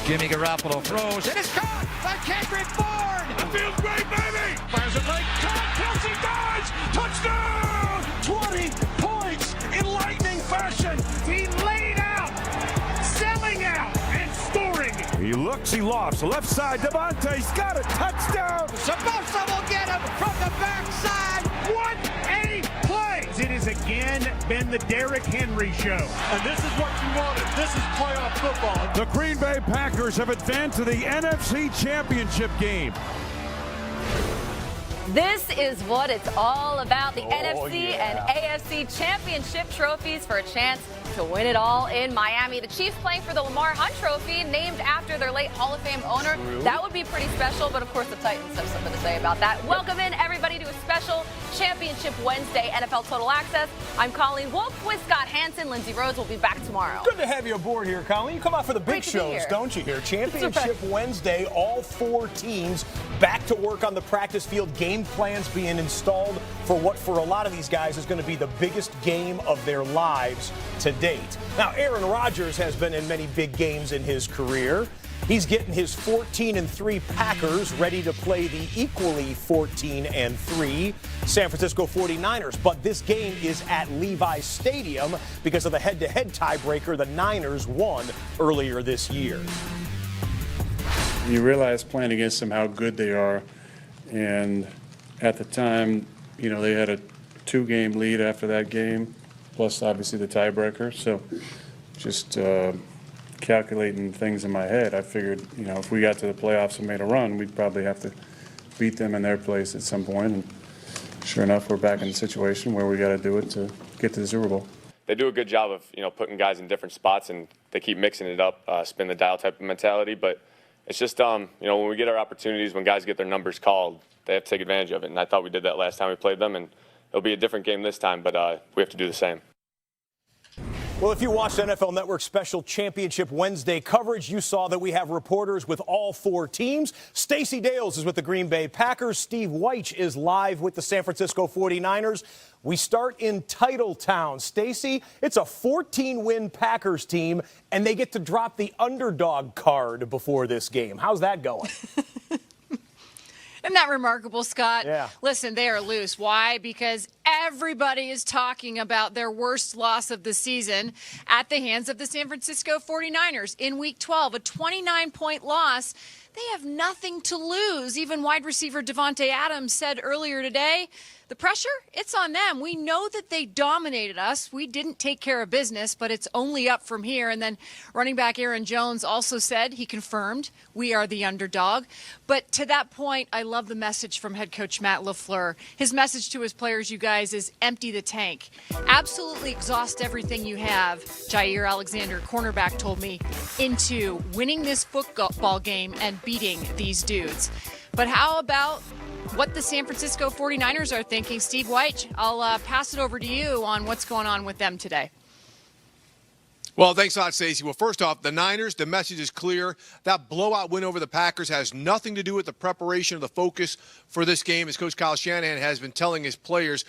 Jimmy Garoppolo throws, and it's caught by Kendrick Bourne. That feels great, baby. Fires it right. Kelsey dives. Touchdown. 20 points in lightning fashion. He laid out, selling out, and scoring. He looks, he lofts. Left side, Devontae's got a touchdown. Sabosa will get him from the backside. What a play! It has again been the Derrick Henry show. And this is what you wanted. This is playoff football. The Green Bay Packers have advanced to the NFC Championship game. This is what it's all about, the NFC and AFC championship trophies for a chance to win it all in Miami. The Chiefs playing for the Lamar Hunt Trophy, named after their late Hall of Fame owner. That would be pretty special, but of course the Titans have something to say about that. Welcome in, everybody, to a special Championship Wednesday NFL Total Access. I'm Colleen Wolfe with Scott Hanson. Lindsey Rhodes will be back tomorrow. Good to have you aboard here, Colleen. You come out for the big shows, don't you, here? Championship Wednesday, all 4 teams back to work on the practice field. Game plans being installed for what, for a lot of these guys, is going to be the biggest game of their lives to date. Now, Aaron Rodgers has been in many big games in his career. He's getting his 14-3 Packers ready to play the equally 14-3 San Francisco 49ers. But this game is at Levi's Stadium because of the head-to-head tiebreaker the Niners won earlier this year. You realize playing against them how good they are, and at the time, you know, they had a 2-game lead after that game, plus obviously the tiebreaker. So just calculating things in my head, I figured, you know, if we got to the playoffs and made a run, we'd probably have to beat them in their place at some point. And sure enough, we're back in the situation where we got to do it to get to the Super Bowl. They do a good job of, you know, putting guys in different spots, and they keep mixing it up, spin the dial type of mentality. But it's just, you know, when we get our opportunities, when guys get their numbers called, they have to take advantage of it. And I thought we did that last time we played them, and it'll be a different game this time, but we have to do the same. Well, if you watched NFL Network special Championship Wednesday coverage, you saw that we have reporters with all 4 teams. Stacey Dales is with the Green Bay Packers. Steve Wyche is live with the San Francisco 49ers. We start in Titletown. Stacey, it's a 14-win Packers team, and they get to drop the underdog card before this game. How's that going? Isn't that remarkable, Scott? Yeah. Listen, they are loose. Why? Because everybody is talking about their worst loss of the season at the hands of the San Francisco 49ers in Week 12, a 29-point loss. They have nothing to lose. Even wide receiver Davante Adams said earlier today, the pressure, it's on them. We know that they dominated us. We didn't take care of business, but it's only up from here. And then running back Aaron Jones also said, he confirmed, we are the underdog. But to that point, I love the message from head coach Matt LaFleur. His message to his players, you guys, is empty the tank. Absolutely exhaust everything you have, Jair Alexander, cornerback, told me, into winning this football game and beating these dudes. But how about what the San Francisco 49ers are thinking? Steve Wyche, I'll pass it over to you on what's going on with them today. Well, thanks a lot, Stacey. Well, first off, the Niners, the message is clear. That blowout win over the Packers has nothing to do with the preparation or the focus for this game. As Coach Kyle Shanahan has been telling his players,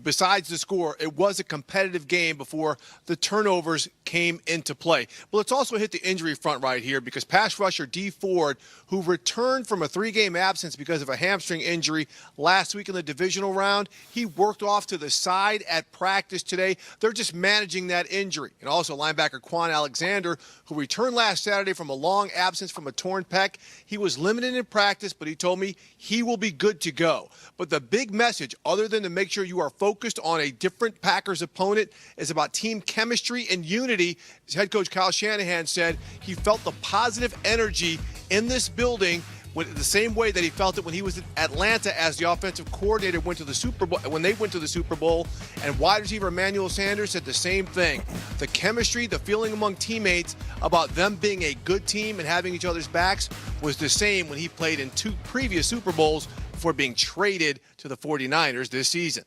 besides the score, it was a competitive game before the turnovers came into play. But let's also hit the injury front right here, because pass rusher Dee Ford, who returned from a 3-game absence because of a hamstring injury last week in the divisional round, he worked off to the side at practice today. They're just managing that injury. And also linebacker Quan Alexander, who returned last Saturday from a long absence from a torn pec. He was limited in practice, but he told me he will be good to go. But the big message, other than to make sure you are focused on a different Packers opponent, is about team chemistry and unity. As head coach Kyle Shanahan said, he felt the positive energy in this building the same way that he felt it when he was in Atlanta as the offensive coordinator went to the Super Bowl, when they went to the Super Bowl, and wide receiver Emmanuel Sanders said the same thing. The chemistry, the feeling among teammates about them being a good team and having each other's backs was the same when he played in 2 previous Super Bowls before being traded to the 49ers this season.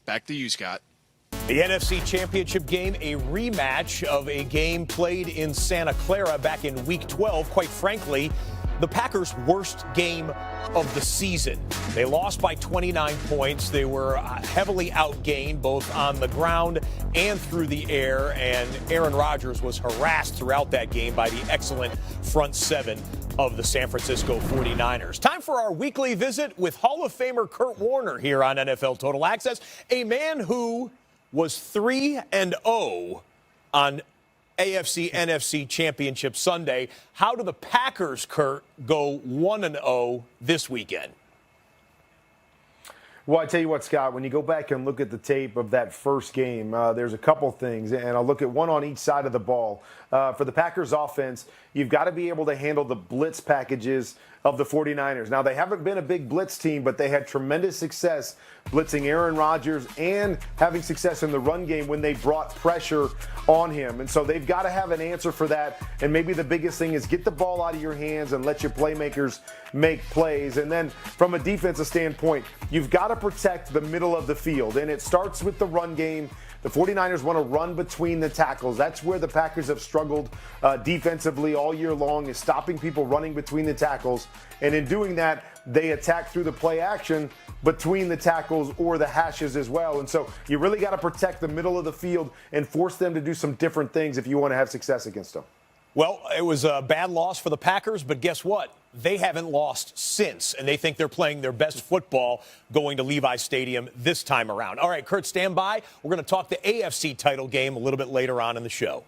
Back to you, Scott. The NFC Championship game, a rematch of a game played in Santa Clara back in Week 12. Quite frankly, the Packers' worst game of the season. They lost by 29 points. They were heavily outgained both on the ground and through the air, and Aaron Rodgers was harassed throughout that game by the excellent front seven of the San Francisco 49ers. Time for our weekly visit with Hall of Famer Kurt Warner here on NFL Total Access, a man who was 3-0 on AFC NFC Championship Sunday. How do the Packers, Kurt, go 1-0 this weekend? Well, I tell you what, Scott, when you go back and look at the tape of that first game, there's a couple things, and I'll look at one on each side of the ball. For the Packers offense, you've got to be able to handle the blitz packages of the 49ers. Now, they haven't been a big blitz team, but they had tremendous success blitzing Aaron Rodgers and having success in the run game when they brought pressure on him. And so they've got to have an answer for that. And maybe the biggest thing is get the ball out of your hands and let your playmakers make plays. And then from a defensive standpoint, you've got to protect the middle of the field. And it starts with the run game. The 49ers want to run between the tackles. That's where the Packers have struggled defensively all year long, is stopping people running between the tackles. And in doing that, they attack through the play action between the tackles or the hashes as well. And so you really got to protect the middle of the field and force them to do some different things if you want to have success against them. Well, it was a bad loss for the Packers, but guess what? They haven't lost since, and they think they're playing their best football going to Levi Stadium this time around. All right, Kurt, stand by. We're going to talk the AFC title game a little bit later on in the show.